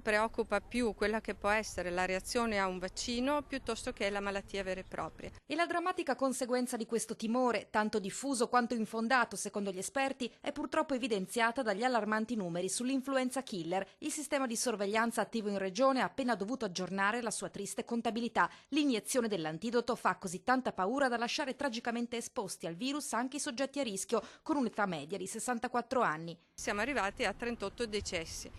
preoccupa più quella che può essere la reazione a un vaccino piuttosto che la malattia vera e propria. E la drammatica conseguenza di questo timore, tanto diffuso quanto infondato secondo gli esperti, è purtroppo evidenziata dagli allarmanti numeri sull'influenza killer. Il sistema di sorveglianza attivo in regione ha appena dovuto aggiornare la sua triste contabilità. L'iniezione dell'antidoto fa così tanta paura da lasciare tragicamente esposti al virus anche i soggetti a rischio, con un'età media di 64 anni. Siamo arrivati a 38 decessi.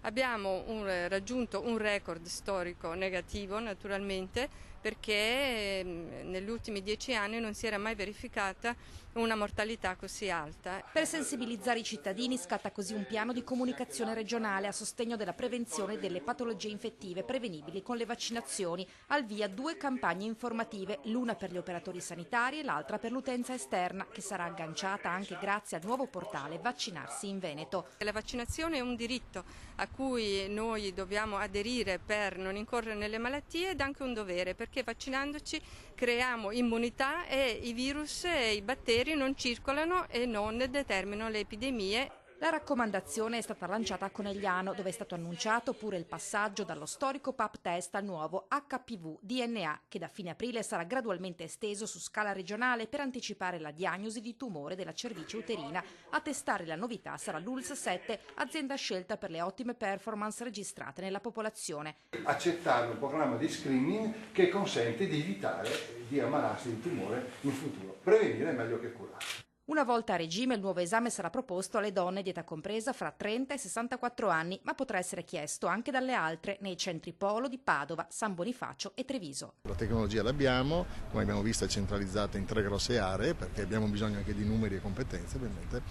Abbiamo raggiunto un record storico negativo naturalmente, perché negli ultimi 10 anni non si era mai verificata una mortalità così alta. Per sensibilizzare i cittadini scatta così un piano di comunicazione regionale a sostegno della prevenzione delle patologie infettive prevenibili con le vaccinazioni. Al via 2 campagne informative, l'una per gli operatori sanitari e l'altra per l'utenza esterna, che sarà agganciata anche grazie al nuovo portale Vaccinarsi in Veneto. La vaccinazione è un diritto a cui noi dobbiamo aderire per non incorrere nelle malattie ed anche un dovere, perché vaccinandoci creiamo immunità e i virus e i batteri non circolano e non determinano le epidemie. La raccomandazione è stata lanciata a Conegliano, dove è stato annunciato pure il passaggio dallo storico Pap test al nuovo HPV-DNA, che da fine aprile sarà gradualmente esteso su scala regionale per anticipare la diagnosi di tumore della cervice uterina. A testare la novità sarà l'ULS 7, azienda scelta per le ottime performance registrate nella popolazione. Accettare un programma di screening che consente di evitare di ammalarsi di tumore in futuro. Prevenire è meglio che curare. Una volta a regime il nuovo esame sarà proposto alle donne di età compresa fra 30 e 64 anni, ma potrà essere chiesto anche dalle altre nei centri Polo di Padova, San Bonifacio e Treviso. La tecnologia l'abbiamo, come abbiamo visto è centralizzata in 3 grosse aree perché abbiamo bisogno anche di numeri e competenze ovviamente,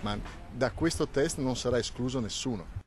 ma da questo test non sarà escluso nessuno.